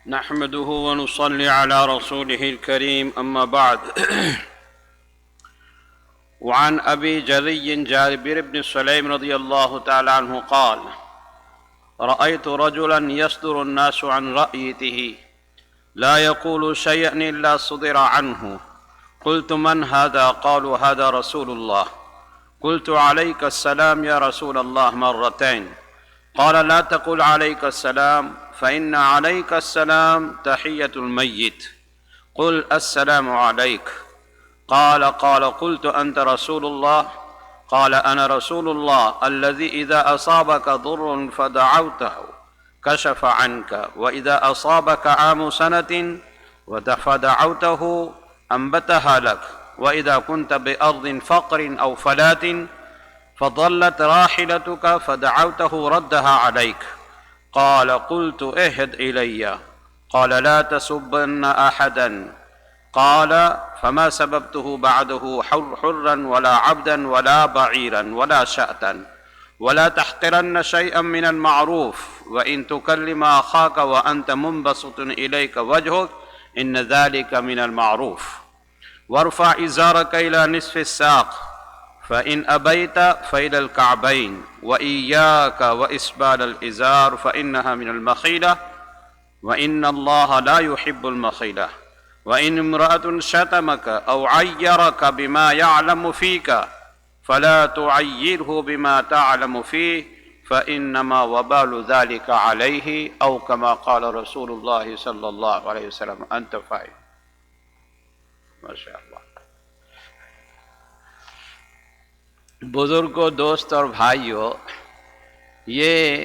نحمده ونصلي على رسوله الكريم أما بعد وعن أبي جري جابر بن سليم رضي الله تعالى عنه قال رأيت رجلا يصدر الناس عن رأيته لا يقول شيئا إلا صدر عنه قلت من هذا؟ قالوا هذا رسول الله. قلت عليك السلام يا رسول الله مرتين. قال لا تقل عليك السلام فإن عليك السلام تحية الميت، قل السلام عليك. قال قلت أنت رسول الله؟ قال أنا رسول الله الذي إذا أصابك ضر فدعوته كشف عنك، وإذا أصابك عام سنة فدعوته أنبتها لك، وإذا كنت بأرض فقر أو فلاة فضلت راحلتك فدعوته ردها عليك. قال قلت اهد إلي. قال لا تسبن أحدا. قال فما سببته بعده حرا ولا عبدا ولا بعيرا ولا شأتا، ولا تحقرن شيئا من المعروف، وإن تكلم أخاك وأنت منبسط إليك وجهك إن ذلك من المعروف، وارفع إزارك إلى نصف الساق، فإن أبيت فإلى الكعبين، وإياك وإسبال الإزار فإنها من المخيلة، وإن الله لا يحب المخيلة. وإن امرأة شتمك أو عيرك بما يعلم فيك فلا تعيره بما تعلم فيه فإنما وبال ذلك عليه، أو كما قال رسول الله صلی اللہ علیہ وسلم. أنت فاعل. ما شاء اللہ. بزرگوں، دوست اور بھائیوں، یہ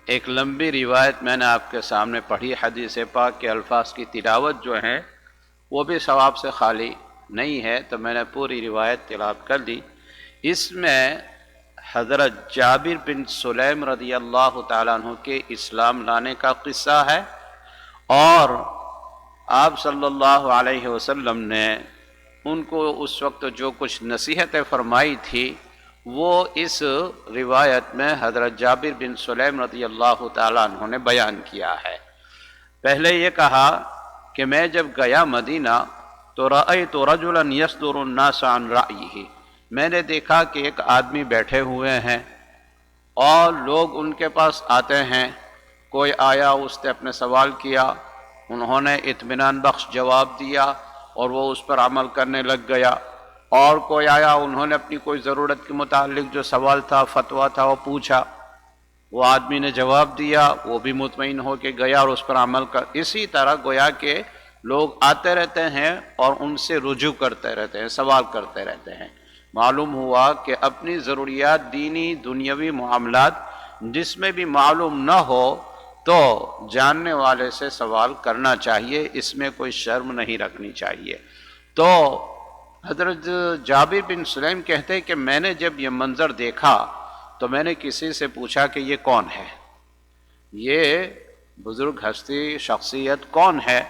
ایک لمبی روایت میں نے آپ کے سامنے پڑھی. حدیث پاک کے الفاظ کی تلاوت جو ہیں وہ بھی ثواب سے خالی نہیں ہے، تو میں نے پوری روایت تلاوت کر دی. اس میں حضرت جابر بن سلیم رضی اللہ تعالیٰ عنہ کے اسلام لانے کا قصہ ہے، اور آپ صلی اللہ علیہ وسلم نے ان کو اس وقت جو کچھ نصیحتیں فرمائی تھی وہ اس روایت میں حضرت جابر بن سلیم رضی اللہ تعالیٰ عنہ نے بیان کیا ہے. پہلے یہ کہا کہ میں جب گیا مدینہ تو رأیت رجلا یصدر الناس عن رأیہ، میں نے دیکھا کہ ایک آدمی بیٹھے ہوئے ہیں اور لوگ ان کے پاس آتے ہیں. کوئی آیا، اس نے اپنے سوال کیا، انہوں نے اطمینان بخش جواب دیا اور وہ اس پر عمل کرنے لگ گیا. اور کوئی آیا، انہوں نے اپنی کوئی ضرورت کے متعلق جو سوال تھا، فتویٰ تھا، وہ پوچھا، وہ آدمی نے جواب دیا، وہ بھی مطمئن ہو کے گیا اور اس پر عمل کر. اسی طرح گویا کہ لوگ آتے رہتے ہیں اور ان سے رجوع کرتے رہتے ہیں، سوال کرتے رہتے ہیں. معلوم ہوا کہ اپنی ضروریات، دینی دنیاوی معاملات جس میں بھی معلوم نہ ہو تو جاننے والے سے سوال کرنا چاہیے، اس میں کوئی شرم نہیں رکھنی چاہیے. تو حضرت جابر بن سلیم کہتے ہیں کہ میں نے جب یہ منظر دیکھا تو میں نے کسی سے پوچھا کہ یہ کون ہے، یہ بزرگ ہستی شخصیت کون ہے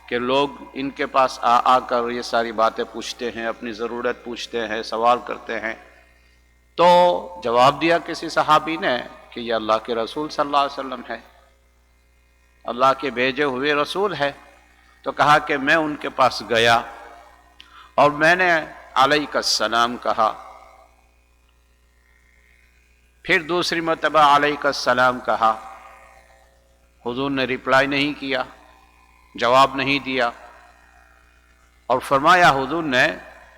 کہ لوگ ان کے پاس آ کر یہ ساری باتیں پوچھتے ہیں، اپنی ضرورت پوچھتے ہیں، سوال کرتے ہیں. تو جواب دیا کسی صحابی نے کہ یہ اللہ کے رسول صلی اللہ علیہ وسلم ہے، اللہ کے بھیجے ہوئے رسول ہے. تو کہا کہ میں ان کے پاس گیا اور میں نے علیک السلام کہا، پھر دوسری مرتبہ علیک السلام کہا. حضور نے ریپلائی نہیں کیا، جواب نہیں دیا، اور فرمایا حضور نے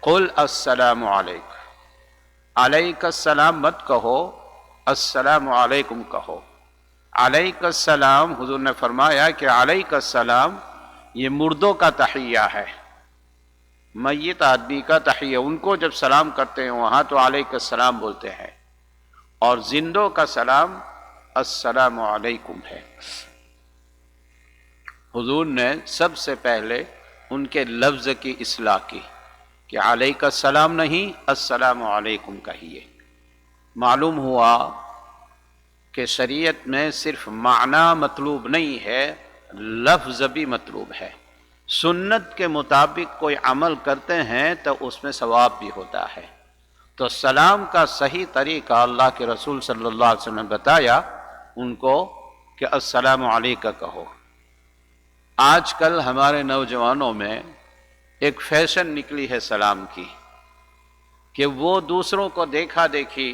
قل السلام علیک، علیک السلام مت کہو، السلام علیکم کہو. علیک السلام، حضور نے فرمایا کہ علیک السلام یہ مردوں کا تحیہ ہے، میت آدمی کا تحیہ. ان کو جب سلام کرتے ہیں وہاں تو علیک السلام بولتے ہیں، اور زندوں کا سلام السلام علیکم ہے. حضور نے سب سے پہلے ان کے لفظ کی اصلاح کی کہ علیک السلام نہیں، السلام علیکم کہیے. معلوم ہوا کہ شریعت میں صرف معنی مطلوب نہیں ہے، لفظ بھی مطلوب ہے. سنت کے مطابق کوئی عمل کرتے ہیں تو اس میں ثواب بھی ہوتا ہے. تو سلام کا صحیح طریقہ اللہ کے رسول صلی اللہ علیہ وسلم نے بتایا ان کو کہ السلام علیکم کہو. آج کل ہمارے نوجوانوں میں ایک فیشن نکلی ہے سلام کی کہ وہ دوسروں کو دیکھا دیکھی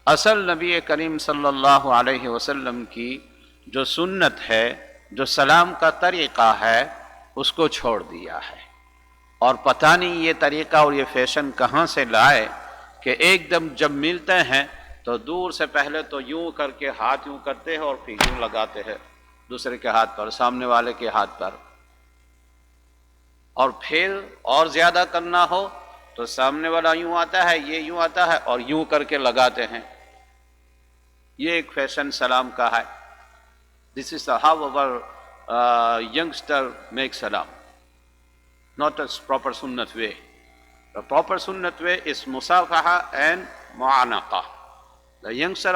اصل نبی کریم صلی اللہ علیہ وسلم کی جو سنت ہے، جو سلام کا طریقہ ہے، اس کو چھوڑ دیا ہے۔ اور پتہ نہیں یہ طریقہ اور یہ فیشن کہاں سے لائے کہ ایک دم جب ملتے ہیں تو دور سے پہلے تو یوں کر کے ہاتھ یوں کرتے ہیں اور پھر یوں لگاتے ہیں دوسرے کے ہاتھ پر، سامنے والے کے ہاتھ پر، اور پھر اور زیادہ کرنا ہو تو سامنے والا یوں آتا ہے، یہ یوں آتا ہے اور یوں کر کے لگاتے ہیں۔ یہ ایک فیشن سلام کا ہے۔ This is how our youngster makes salam, not a proper sunnat way. The proper sunnat way is musafaha and mu'anaqa. The youngster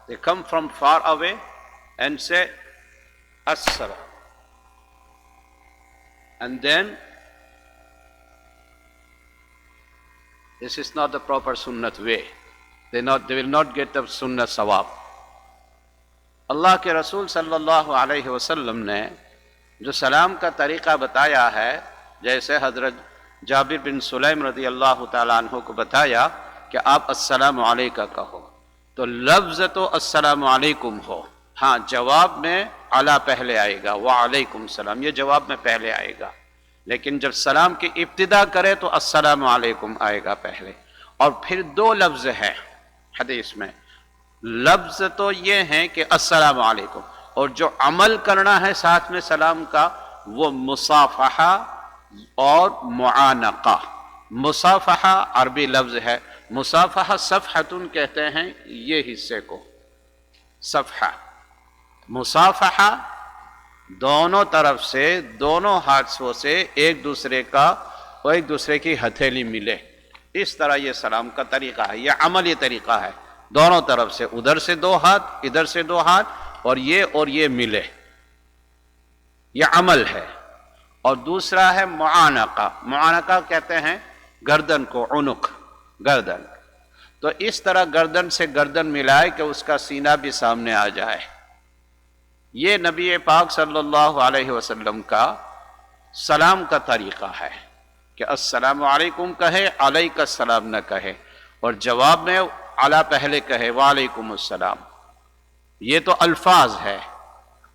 they come from far away and say as-salam, and then this is not the proper sunnat way. They will not get the sunnah sawab. اللہ کے رسول صلی اللہ علیہ وسلم نے جو سلام کا طریقہ بتایا ہے، جیسے حضرت جابر بن سلیم رضی اللہ تعالیٰ عنہ کو بتایا کہ آپ السلام علیکہ کہو، تو لفظ تو السلام علیکم ہو، ہاں جواب میں علی پہلے آئے گا، وعلیکم السلام، یہ جواب میں پہلے آئے گا، لیکن جب سلام کی ابتدا کرے تو السلام علیکم آئے گا پہلے۔ اور پھر دو لفظ ہیں حدیث میں، لفظ تو یہ ہیں کہ السلام علیکم، اور جو عمل کرنا ہے ساتھ میں سلام کا وہ مصافحہ اور معانقہ۔ مصافحہ عربی لفظ ہے، مصافحہ صفحتن کہتے ہیں یہ حصے کو، صفحہ۔ مصافحہ دونوں طرف سے، دونوں ہاتھوں سے ایک دوسرے کا اور ایک دوسرے کی ہتھیلی ملے، اس طرح یہ سلام کا طریقہ ہے، یہ عملی طریقہ ہے، دونوں طرف سے، ادھر سے دو ہاتھ، ادھر سے دو ہاتھ، اور یہ ملے، یہ عمل ہے۔ اور دوسرا ہے معانقہ۔ معانقہ کہتے ہیں گردن کو، عنق، گردن، تو اس طرح گردن سے گردن ملائے کہ اس کا سینہ بھی سامنے آ جائے۔ یہ نبی پاک صلی اللہ علیہ وسلم کا سلام کا طریقہ ہے کہ السلام علیکم کہے، علیک السلام نہ کہے، اور جواب میں علی پہلے کہے، وعلیکم السلام۔ یہ تو الفاظ ہے،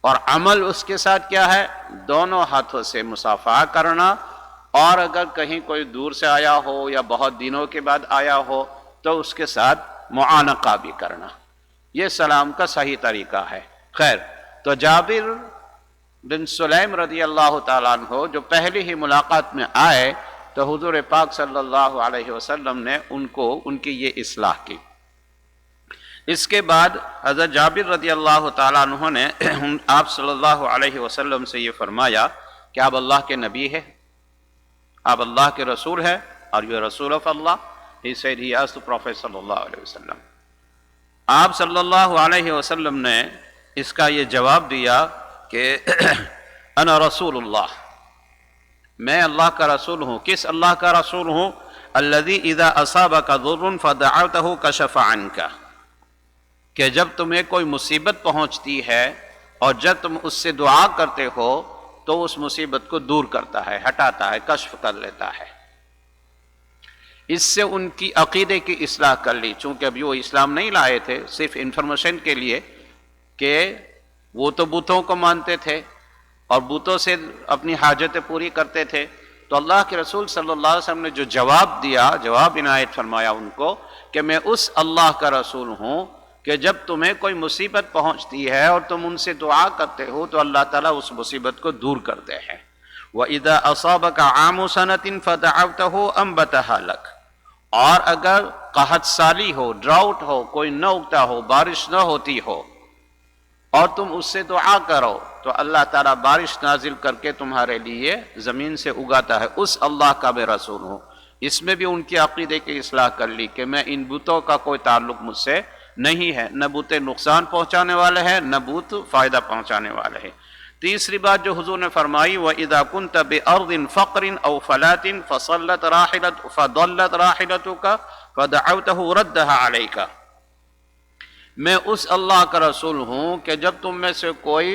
اور عمل اس کے ساتھ کیا ہے؟ دونوں ہاتھوں سے مصافحہ کرنا، اور اگر کہیں کوئی دور سے آیا ہو یا بہت دنوں کے بعد آیا ہو تو اس کے ساتھ معانقہ بھی کرنا۔ یہ سلام کا صحیح طریقہ ہے۔ خیر، تو جابر بن سلیم رضی اللہ تعالیٰ عنہ جو پہلی ہی ملاقات میں آئے تو حضور پاک صلی اللہ علیہ وسلم نے ان کی یہ اصلاح کی۔ اس کے بعد حضرت جابر رضی اللہ تعالیٰ عنہ نے آپ صلی اللہ علیہ وسلم سے یہ فرمایا کہ آپ اللہ کے نبی ہیں، آپ اللہ کے رسول ہیں، اور you are رسول of Allah. He said he asked the Prophet صلی اللہ علیہ وسلم. آپ صلی اللہ علیہ وسلم نے اس کا یہ جواب دیا کہ انا رسول اللہ، میں اللہ کا رسول ہوں۔ کس اللہ کا رسول ہوں؟ الذی اذا اصابک ضر فدعوتہ کشف عنک، کہ جب تمہیں کوئی مصیبت پہنچتی ہے اور جب تم اس سے دعا کرتے ہو تو اس مصیبت کو دور کرتا ہے، ہٹاتا ہے، کشف کر لیتا ہے۔ اس سے ان کی عقیدے کی اصلاح کر لی، چونکہ ابھی وہ اسلام نہیں لائے تھے، صرف انفارمیشن کے لیے کہ وہ تو بتوں کو مانتے تھے اور بتوں سے اپنی حاجتیں پوری کرتے تھے۔ تو اللہ کے رسول صلی اللہ علیہ وسلم نے جو جواب دیا، جواب عنایت فرمایا ان کو کہ میں اس اللہ کا رسول ہوں کہ جب تمہیں کوئی مصیبت پہنچتی ہے اور تم ان سے دعا کرتے ہو تو اللہ تعالیٰ اس مصیبت کو دور کرتے ہیں۔ وَإِذَا أَصَابَكَ عَامُ سَنَةٍ فَدَعَوْتَهُ أَنبَتَهَا لَكَ، اور اگر قحط سالی ہو، ڈراؤٹ ہو، کوئی نہ اگتا ہو، بارش نہ ہوتی ہو، اور تم اس سے دعا کرو تو اللہ تعالیٰ بارش نازل کر کے تمہارے لیے زمین سے اگاتا ہے۔ اس اللہ کا میں رسول ہوں۔ اس میں بھی ان کی عقیدے کی اصلاح کر لی کہ میں ان بتوں کا کوئی تعلق مجھ سے نہیں ہے، نہ بتیں نقصان پہنچانے والے ہیں، نہ بت فائدہ پہنچانے والے ہیں۔ تیسری بات جو حضور نے فرمائی، وَإِذَا كُنْتَ بِأَرْضٍ فَقْرٍ أَوْ فَلَاتٍ فَضَلَّتْ رَاحِلَتُكَ فَدَعَوْتَهُ رَدَّهَا عَلَيْكَ، میں اس اللہ کا رسول ہوں کہ جب تم میں سے کوئی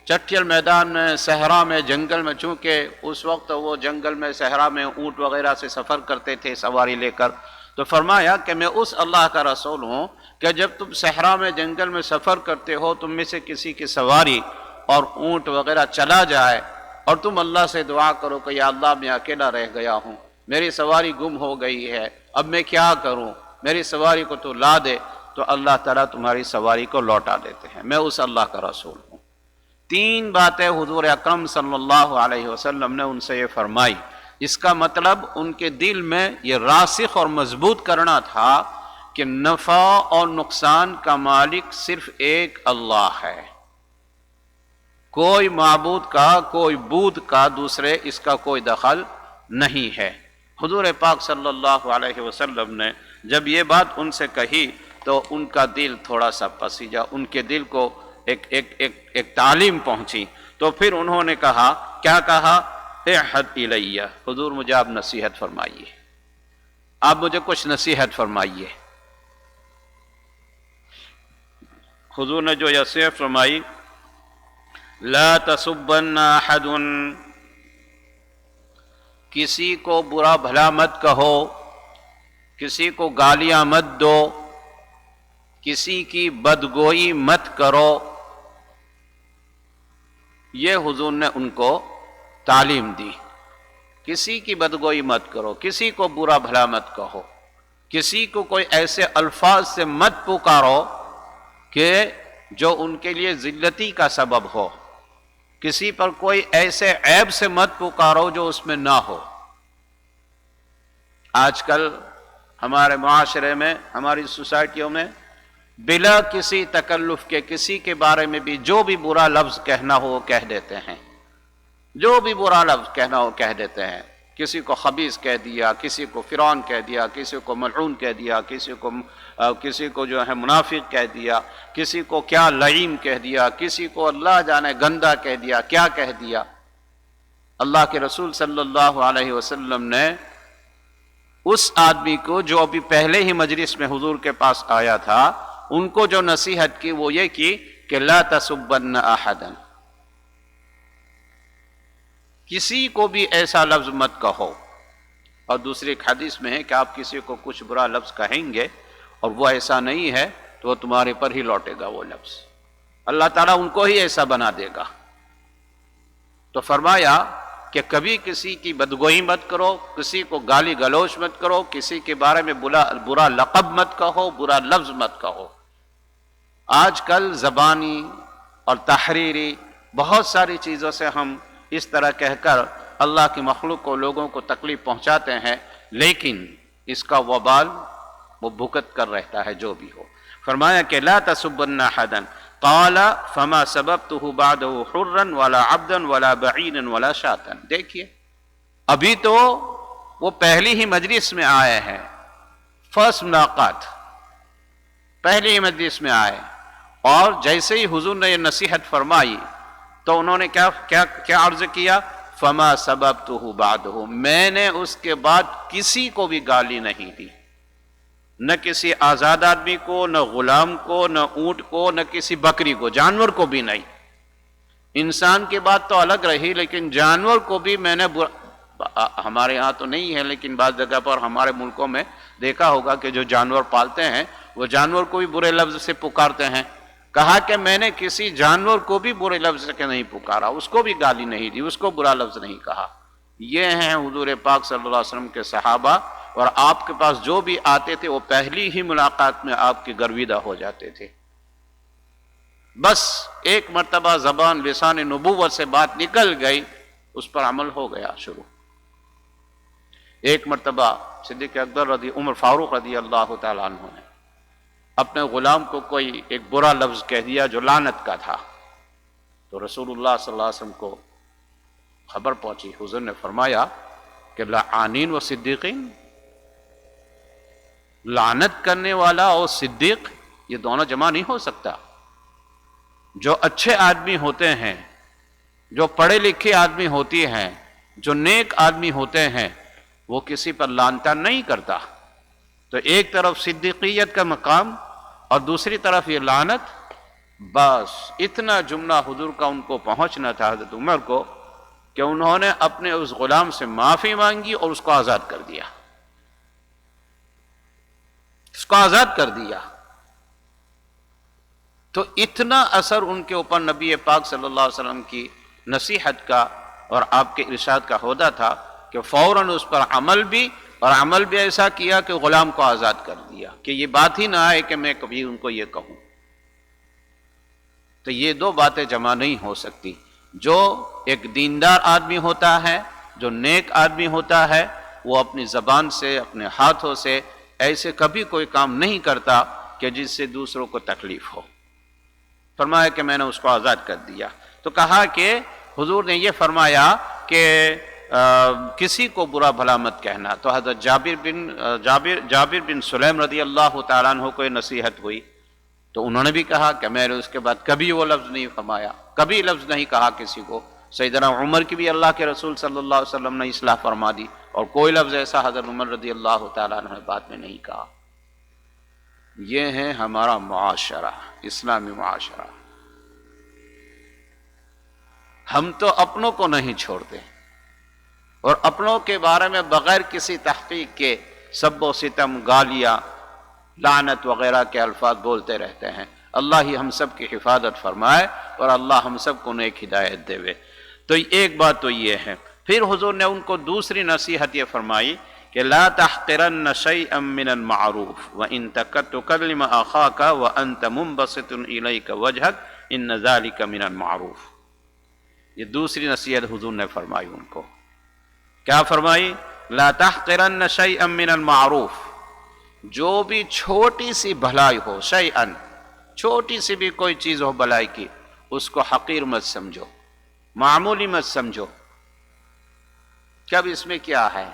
چٹیل میدان میں، صحرا میں، جنگل میں، چونکہ اس وقت وہ جنگل میں صحرا میں اونٹ وغیرہ سے سفر کرتے تھے سواری لے کر، تو فرمایا کہ میں اس اللہ کا رسول ہوں کہ جب تم صحرا میں جنگل میں سفر کرتے ہو، تم میں سے کسی کی سواری اور اونٹ وغیرہ چلا جائے اور تم اللہ سے دعا کرو کہ یا اللہ میں اکیلا رہ گیا ہوں، میری سواری گم ہو گئی ہے، اب میں کیا کروں، میری سواری کو تو لا دے، تو اللہ تعالیٰ تمہاری سواری کو لوٹا دیتے ہیں۔ میں اس اللہ کا رسول ہوں۔ 3 باتیں حضور اکرم صلی اللہ علیہ وسلم نے ان سے یہ فرمائی۔ اس کا مطلب ان کے دل میں یہ راسخ اور مضبوط کرنا تھا کہ نفع اور نقصان کا مالک صرف ایک اللہ ہے، کوئی معبود کا، کوئی بود کا، دوسرے اس کا کوئی دخل نہیں ہے۔ حضور پاک صلی اللہ علیہ وسلم نے جب یہ بات ان سے کہی تو ان کا دل تھوڑا سا پسیجا، ان کے دل کو ایک تعلیم پہنچی، تو پھر انہوں نے کہا، کیا کہا؟ اعہد الیہ، حضور مجھے آپ نصیحت فرمائیے، آپ مجھے کچھ نصیحت فرمائیے۔ حضور نے جو نصیحت فرمائی، لا تسبن احد، کسی کو برا بھلا مت کہو، کسی کو گالیاں مت دو، کسی کی بدگوئی مت کرو۔ یہ حضور نے ان کو تعلیم دی، کسی کی بدگوئی مت کرو، کسی کو برا بھلا مت کہو، کسی کو کوئی ایسے الفاظ سے مت پکارو کہ جو ان کے لیے ذلتی کا سبب ہو، کسی پر کوئی ایسے عیب سے مت پکارو جو اس میں نہ ہو۔ آج کل ہمارے معاشرے میں، ہماری سوسائٹیوں میں بلا کسی تکلف کے کسی کے بارے میں بھی جو بھی برا لفظ کہنا ہو کہہ دیتے ہیں، جو بھی برا لفظ کہنا ہو کہہ دیتے ہیں۔ کسی کو خبیث کہہ دیا، کسی کو فرعون کہہ دیا، کسی کو ملعون کہہ دیا، کسی کو جو ہے منافق کہہ دیا، کسی کو کیا لعین کہہ دیا، کسی کو اللہ جانے گندا کہہ دیا، کیا کہہ دیا۔ اللہ کے رسول صلی اللہ علیہ وسلم نے اس آدمی کو جو ابھی پہلے ہی مجلس میں حضور کے پاس آیا تھا، ان کو جو نصیحت کی وہ یہ کی کہ لا تسبن احدا، کسی کو بھی ایسا لفظ مت کہو۔ اور دوسری ایک حدیث میں ہے کہ آپ کسی کو کچھ برا لفظ کہیں گے اور وہ ایسا نہیں ہے تو وہ تمہارے پر ہی لوٹے گا وہ لفظ، اللہ تعالیٰ ان کو ہی ایسا بنا دے گا۔ تو فرمایا کہ کبھی کسی کی بدگوئی مت کرو، کسی کو گالی گلوچ مت کرو، کسی کے بارے میں برا لقب مت کہو، برا لفظ مت کہو۔ آج کل زبانی اور تحریری بہت ساری چیزوں سے ہم اس طرح کہہ کر اللہ کی مخلوق کو، لوگوں کو تکلیف پہنچاتے ہیں، لیکن اس کا وبال وہ بھگت کر رہتا ہے جو بھی ہو۔ فرمایا کہ لا تسبن احدا قال فما سببته بعده حرا ولا عبدا ولا بعینا ولا شاتا۔ دیکھیے ابھی تو وہ پہلی ہی مجلس میں آئے ہیں، فرسٹ ملاقات، پہلی ہی مجلس میں آئے، اور جیسے ہی حضور نے یہ نصیحت فرمائی تو انہوں نے کیا عرض کیا؟ فما سببته بعده، میں نے اس کے بعد کسی کو بھی گالی نہیں دی، نہ کسی آزاد آدمی کو، نہ غلام کو، نہ اونٹ کو، نہ کسی بکری کو، جانور کو بھی نہیں۔ انسان کی بات تو الگ رہی، لیکن جانور کو بھی میں نے ہمارے ہاں تو نہیں ہے لیکن بعض جگہ پر ہمارے ملکوں میں دیکھا ہوگا کہ جو جانور پالتے ہیں وہ جانور کو بھی برے لفظ سے پکارتے ہیں۔ کہا کہ میں نے کسی جانور کو بھی برے لفظ سے نہیں پکارا، اس کو بھی گالی نہیں دی، اس کو برا لفظ نہیں کہا۔ یہ ہیں حضور پاک صلی اللہ علیہ وسلم کے صحابہ، اور آپ کے پاس جو بھی آتے تھے وہ پہلی ہی ملاقات میں آپ کی گرویدہ ہو جاتے تھے۔ بس ایک مرتبہ زبان لسان نبوت سے بات نکل گئی، اس پر عمل ہو گیا شروع۔ ایک مرتبہ صدیق اکبر عمر فاروق رضی اللہ تعالیٰ عنہ نے اپنے غلام کو کوئی ایک برا لفظ کہہ دیا جو لعنت کا تھا، تو رسول اللہ صلی اللہ علیہ وسلم کو خبر پہنچی، حضور نے فرمایا کہ لعانین و صدیقین، لعنت کرنے والا اور صدیق یہ دونوں جمع نہیں ہو سکتا۔ جو اچھے آدمی ہوتے ہیں، جو پڑھے لکھے آدمی ہوتی ہیں، جو نیک آدمی ہوتے ہیں، وہ کسی پر لعنت نہیں کرتا۔ تو ایک طرف صدیقیت کا مقام اور دوسری طرف یہ لعنت، بس اتنا جملہ حضور کا ان کو پہنچنا تھا حضرت عمر کو کہ انہوں نے اپنے اس غلام سے معافی مانگی اور اس کو آزاد کر دیا، اس کو آزاد کر دیا۔ تو اتنا اثر ان کے اوپر نبی پاک صلی اللہ علیہ وسلم کی نصیحت کا اور آپ کے ارشاد کا ہوتا تھا کہ فوراً اس پر عمل بھی، اور عمل بھی ایسا کیا کہ غلام کو آزاد کر دیا، کہ یہ بات ہی نہ آئے کہ میں کبھی ان کو یہ کہوں۔ تو یہ دو باتیں جمع نہیں ہو سکتی۔ جو ایک دیندار آدمی ہوتا ہے، جو نیک آدمی ہوتا ہے، وہ اپنی زبان سے، اپنے ہاتھوں سے ایسے کبھی کوئی کام نہیں کرتا کہ جس سے دوسروں کو تکلیف ہو۔ فرمایا کہ میں نے اس کو آزاد کر دیا۔ تو کہا کہ حضور نے یہ فرمایا کہ کسی کو برا بھلا مت کہنا۔ تو حضرت جابر بن سلیم رضی اللہ تعالیٰ عنہ کو یہ نصیحت ہوئی، تو انہوں نے بھی کہا کہ میں نے اس کے بعد کبھی وہ لفظ نہیں فرمایا، کبھی لفظ نہیں کہا کسی کو۔ سیدنا عمر کی بھی اللہ کے رسول صلی اللہ علیہ وسلم نے اصلاح فرما دی، اور کوئی لفظ ایسا حضرت عمر رضی اللہ تعالیٰ عنہ نے بعد میں نہیں کہا۔ یہ ہے ہمارا معاشرہ، اسلامی معاشرہ۔ ہم تو اپنوں کو نہیں چھوڑتے، اور اپنوں کے بارے میں بغیر کسی تحقیق کے سب و ستم، گالیاں، لعنت وغیرہ کے الفاظ بولتے رہتے ہیں۔ اللہ ہی ہم سب کی حفاظت فرمائے، اور اللہ ہم سب کو نیک ہدایت دے۔ تو ایک بات تو یہ ہے۔ پھر حضور نے ان کو دوسری نصیحت یہ فرمائی کہ لا تحقرن شیئا من المعروف وان تکلم اخاک وانت منبسط الیک وجهک ان ذلک من المعروف۔ یہ دوسری نصیحت حضور نے فرمائی ان کو۔ کیا فرمائی؟ لا تحقرن شیئا من المعروف، جو بھی چھوٹی سی بھلائی ہو، شیئا، چھوٹی سی بھی کوئی چیز ہو بھلائی کی، اس کو حقیر مت سمجھو، معمولی مت سمجھو کہ اب اس میں کیا ہے،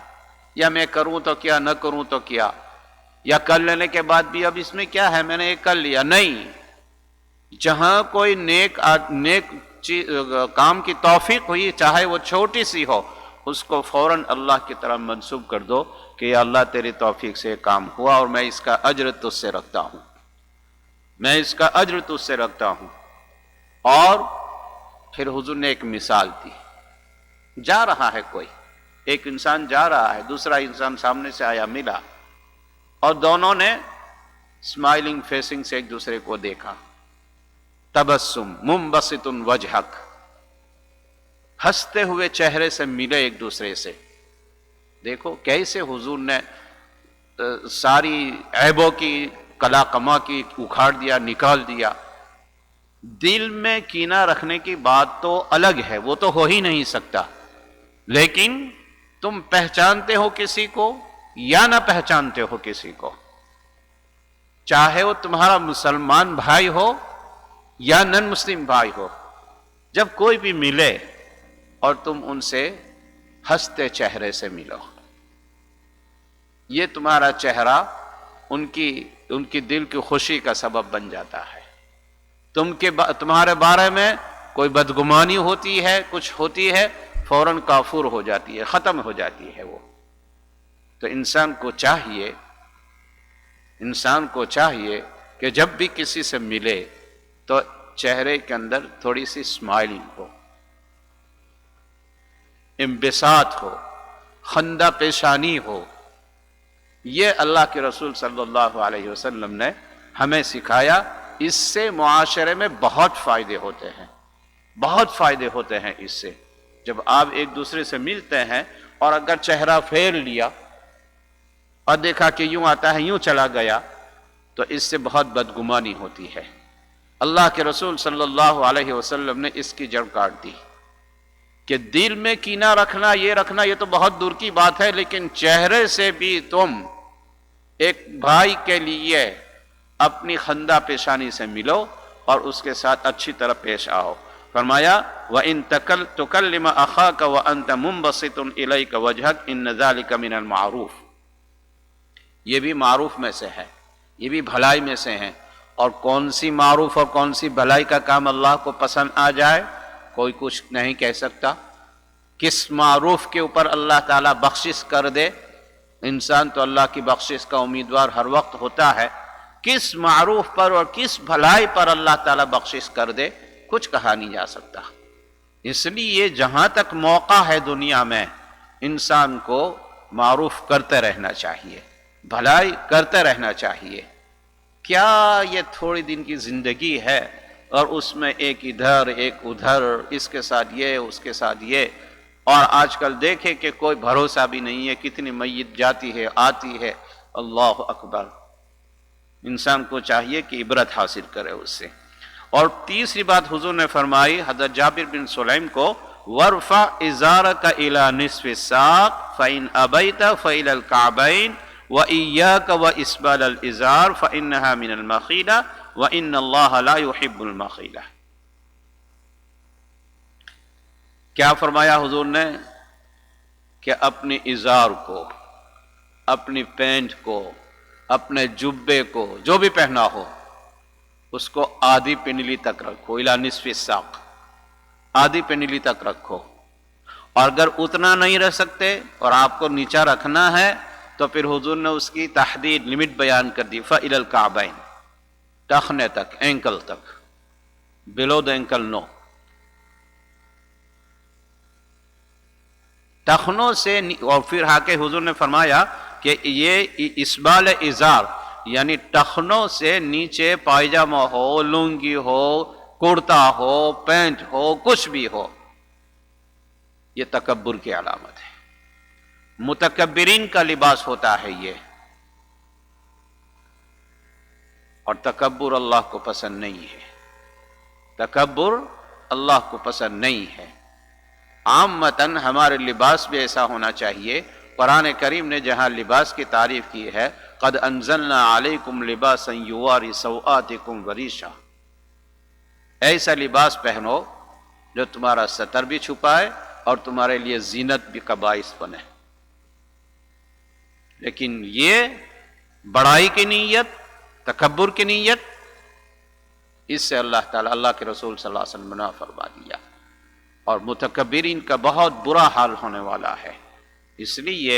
یا میں کروں تو کیا، نہ کروں تو کیا، یا کر لینے کے بعد بھی اب اس میں کیا ہے، میں نے یہ کر لیا۔ نہیں، جہاں کوئی نیک کام کی توفیق ہوئی، چاہے وہ چھوٹی سی ہو، اس کو فوراً اللہ کی طرف منسوب کر دو کہ یا اللہ تیری توفیق سے کام ہوا، اور میں اس کا اجر تجھ سے رکھتا ہوں، میں اس کا اجر تجھ سے رکھتا ہوں۔ اور پھر حضور نے ایک مثال دی۔ جا رہا ہے کوئی، ایک انسان جا رہا ہے، دوسرا انسان سامنے سے آیا، ملا، اور دونوں نے اسمائلنگ فیسنگ سے ایک دوسرے کو دیکھا، تبسم منبسط وجہک، ہنستے ہوئے چہرے سے ملے ایک دوسرے سے۔ دیکھو کیسے حضور نے ساری عیبوں کی، کلا کما کی اکھاڑ دیا، نکال دیا۔ دل میں کینہ رکھنے کی بات تو الگ ہے، وہ تو ہو ہی نہیں سکتا، لیکن تم پہچانتے ہو کسی کو یا نہ پہچانتے ہو کسی کو، چاہے وہ تمہارا مسلمان بھائی ہو یا نن مسلم بھائی ہو، جب کوئی بھی ملے اور تم ان سے ہنستے چہرے سے ملو، یہ تمہارا چہرہ ان کی دل کی خوشی کا سبب بن جاتا ہے۔ تمہارے بارے میں کوئی بدگمانی ہوتی ہے، کچھ ہوتی ہے، فوراً کافور ہو جاتی ہے، ختم ہو جاتی ہے وہ۔ تو انسان کو چاہیے کہ جب بھی کسی سے ملے تو چہرے کے اندر تھوڑی سی اسمائلنگ ہو، انبساط ہو، خندہ پیشانی ہو۔ یہ اللہ کے رسول صلی اللہ علیہ وسلم نے ہمیں سکھایا۔ اس سے معاشرے میں بہت فائدے ہوتے ہیں، بہت فائدے ہوتے ہیں اس سے۔ جب آپ ایک دوسرے سے ملتے ہیں اور اگر چہرہ پھیر لیا اور دیکھا کہ یوں آتا ہے یوں چلا گیا، تو اس سے بہت بدگمانی ہوتی ہے۔ اللہ کے رسول صلی اللہ علیہ وسلم نے اس کی جڑ کاٹ دی کہ دل میں کینہ رکھنا، یہ تو بہت دور کی بات ہے، لیکن چہرے سے بھی تم ایک بھائی کے لیے اپنی خندہ پیشانی سے ملو اور اس کے ساتھ اچھی طرح پیش آؤ۔ فرمایا وَإِن تُكَلِّمَ أَخَاكَ وَأَنْتَ مُنبَسِطٌ إِلَيْكَ وَجْهَكَ إِنَّ ذَلِكَ مِنَ الْمَعْرُوفِ۔ یہ بھی معروف میں سے ہے، یہ بھی بھلائی میں سے ہیں۔ اور کون سی معروف اور کون سی بھلائی کا کام اللہ کو پسند آ جائے، کوئی کچھ نہیں کہہ سکتا۔ کس معروف کے اوپر اللہ تعالیٰ بخشش کر دے، انسان تو اللہ کی بخشش کا امیدوار ہر وقت ہوتا ہے، کس معروف پر اور کس بھلائی پر اللہ تعالیٰ بخشش کر دے کچھ کہا نہیں جا سکتا۔ اس لیے جہاں تک موقع ہے دنیا میں انسان کو معروف کرتے رہنا چاہیے، بھلائی کرتے رہنا چاہیے۔ کیا یہ تھوڑی دن کی زندگی ہے اور اس میں ایک ادھر ایک ادھر، اس کے ساتھ یہ اس کے ساتھ یہ، اور آج کل دیکھیں کہ کوئی بھروسہ بھی نہیں ہے، کتنی میت جاتی ہے آتی ہے۔ اللہ اکبر، انسان کو چاہیے کہ عبرت حاصل کرے اس سے۔ اور تیسری بات حضور نے فرمائی حضرت جابر بن سلیم کو، وَارْفَعْ إِزَارَكَ إِلَى نِصْفِ السَّاقِ فَإِنْ أَبَيْتَ فَإِلَى الْكَعْبَيْنِ وَإِيَّاكَ وَإِسْبَالَ الْإِزَارِ فَإِنَّهَا مِنَ الْمَخِيلَةِ وَإِنَّ اللَّهَ لَا يُحِبُّ الْمَخِيلَةَ۔ کیا فرمایا حضور نے کہ اپنی ازار کو، اپنی پینٹ کو، اپنے جبے کو، جو بھی پہنا ہو اس کو آدھی پنڈلی تک رکھو، الی نصف الساق، آدھی پنڈلی تک رکھو۔ اور اگر اتنا نہیں رہ سکتے اور آپ کو نیچا رکھنا ہے تو پھر حضور نے اس کی تحدید لمٹ بیان کر دی، فَإِلَى الْكَعْبَيْنِ، ٹخنے تک، اینکل تک، بلو دا اینکل نو۔ ٹخنوں سے اور پھر کے حضور نے فرمایا کہ یہ اسبال ازار یعنی ٹخنوں سے نیچے پائجامہ ہو، لنگی ہو، کرتا ہو، پینٹ ہو، کچھ بھی ہو، یہ تکبر کی علامت ہے، متکبرین کا لباس ہوتا ہے یہ، اور تکبر اللہ کو پسند نہیں ہے، تکبر اللہ کو پسند نہیں ہے۔ عامتاً ہمارے لباس بھی ایسا ہونا چاہیے۔ قرآن کریم نے جہاں لباس کی تعریف کی ہے، قد انزلنا علیکم لباسا یواری سوآتکم وریشا، ایسا لباس پہنو جو تمہارا ستر بھی چھپائے اور تمہارے لیے زینت بھی کا باعث بنے۔ لیکن یہ بڑائی کی نیت، تکبر کی نیت، اس سے اللہ تعالیٰ، اللہ کے رسول صلی اللہ علیہ وسلم نے فرما دیا، اور متکبرین کا بہت برا حال ہونے والا ہے۔ اس لیے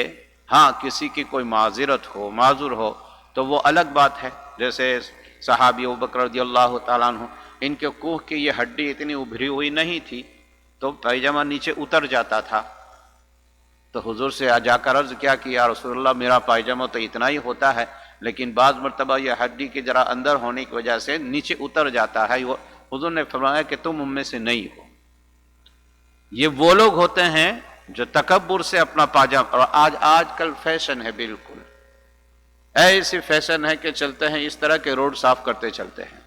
ہاں کسی کی کوئی معذرت ہو، معذور ہو تو وہ الگ بات ہے، جیسے صحابی ابوبکر رضی اللہ تعالیٰ عنہ، ان کے کوہ کی یہ ہڈی اتنی ابھری ہوئی نہیں تھی تو پیجامہ نیچے اتر جاتا تھا، تو حضور سے جا کر عرض کیا کہ یا رسول اللہ میرا پائجامہ تو اتنا ہی ہوتا ہے، لیکن بعض مرتبہ یہ ہڈی کے ذرا اندر ہونے کی وجہ سے نیچے اتر جاتا ہے۔ حضور نے فرمایا کہ تم ان میں سے نہیں ہو۔ یہ وہ لوگ ہوتے ہیں جو تکبر سے اپنا پاجامہ، اور آج کل فیشن ہے، بالکل ایسی فیشن ہے کہ چلتے ہیں اس طرح کے روڈ صاف کرتے چلتے ہیں۔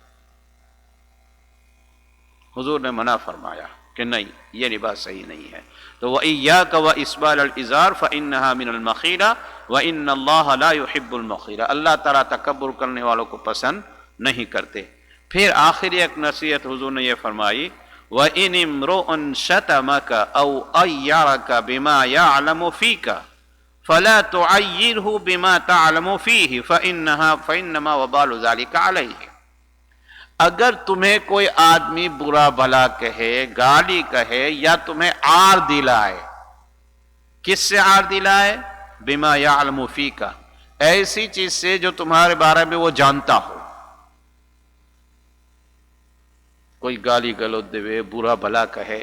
حضور نے منع فرمایا کہ نہیں، یہ لباس صحیح نہیں ہے۔ تو وَإِيَّاكَ وَإِسْبَالَ الْإِزَارِ فَإِنَّهَا مِنَ الْمَخِيلَةِ وَإِنَّ اللَّهَ لَا يُحِبُّ الْمَخِيلَةَ، اللہ تعالیٰ تکبر کرنے والوں کو پسند نہیں کرتے۔ پھر آخری ایک نصیحت حضور نے یہ فرمائی، وَإِنِ امْرُؤٌ شَتَمَكَ أَوْ أَيَّرَكَ بِمَا يَعْلَمُ فِيكَ فَلَا تُعَيِّرْهُ بِمَا تَعْلَمُ فِيهِ فَإِنَّمَا وَبَالُ ذَلِكَ عَلَيْهِ۔ اگر تمہیں کوئی آدمی برا بھلا کہے، گالی کہے، یا تمہیں عار دلائے، کس سے عار دلائے؟ بِمَا يَعْلَمُ فِيكَ، ایسی چیز سے جو تمہارے بارے میں وہ جانتا ہو۔ کوئی گالی گلوچ دے، برا بھلا کہے،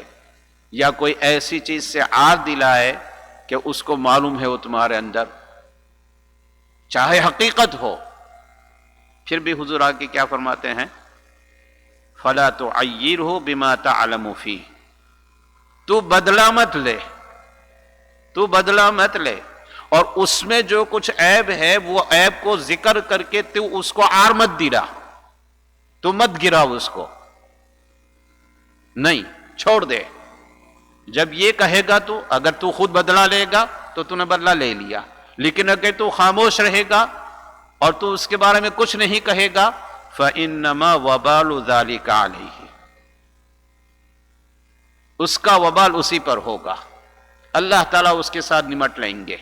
یا کوئی ایسی چیز سے عار دلائے کہ اس کو معلوم ہے وہ تمہارے اندر، چاہے حقیقت ہو، پھر بھی حضور آگے کیا فرماتے ہیں؟ فَلَا تُعَيِّرْهُ بِمَا تَعْلَمُ فِيهِ، تو بدلہ مت لے، تو بدلہ مت لے، اور اس میں جو کچھ عیب ہے وہ عیب کو ذکر کر کے تو اس کو عار مت دلا، تو مت گرا اس کو، نہیں، چھوڑ دے۔ جب یہ کہے گا تو، اگر تو خود بدلہ لے گا تو تو نے بدلہ لے لیا، لیکن اگر تو خاموش رہے گا اور تو اس کے بارے میں کچھ نہیں کہے گا، فَإِنَّمَا وَبَالُ ذَلِكَ عَلَيْهِ، اس کا وبال اسی پر ہوگا، اللہ تعالیٰ اس کے ساتھ نمٹ لیں گے۔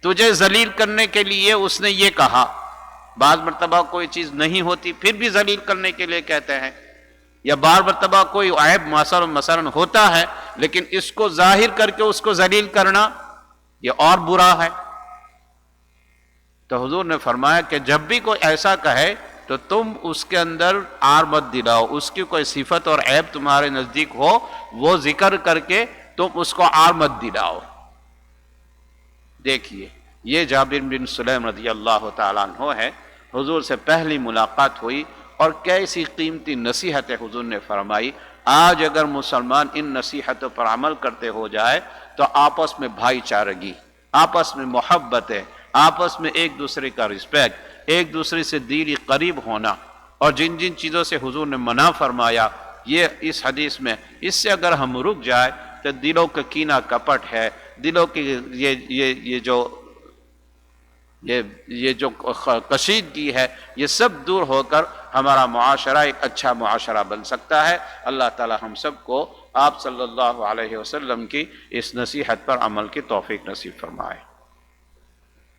تجھے ذلیل کرنے کے لیے اس نے یہ کہا، بعض مرتبہ کوئی چیز نہیں ہوتی پھر بھی ذلیل کرنے کے لیے کہتے ہیں، یا بعض مرتبہ کوئی عیب مثلا ہوتا ہے لیکن اس کو ظاہر کر کے اس کو ذلیل کرنا یہ اور برا ہے۔ تو حضور نے فرمایا کہ جب بھی کوئی ایسا کہے تو تم اس کے اندر آر مت دلاؤ، اس کی کوئی صفت اور عیب تمہارے نزدیک ہو وہ ذکر کر کے تم اس کو آر مت دلاؤ۔ دیکھیے یہ جابر بن سلیم رضی اللہ تعالیٰ عنہ ہے، حضور سے پہلی ملاقات ہوئی اور کیسی قیمتی نصیحتیں حضور نے فرمائی۔ آج اگر مسلمان ان نصیحتوں پر عمل کرتے ہو جائے تو آپس میں بھائی چارگی، آپس میں محبت ہے، آپس میں ایک دوسرے کا رسپیکٹ، ایک دوسرے سے دلی قریب ہونا، اور جن جن چیزوں سے حضور نے منع فرمایا یہ اس حدیث میں، اس سے اگر ہم رک جائے تو دلوں کا کینہ کپٹ ہے، دلوں کی یہ جو کشیدگی ہے یہ سب دور ہو کر ہمارا معاشرہ ایک اچھا معاشرہ بن سکتا ہے۔ اللہ تعالی ہم سب کو آپ صلی اللہ علیہ وسلم کی اس نصیحت پر عمل کی توفیق نصیب فرمائے۔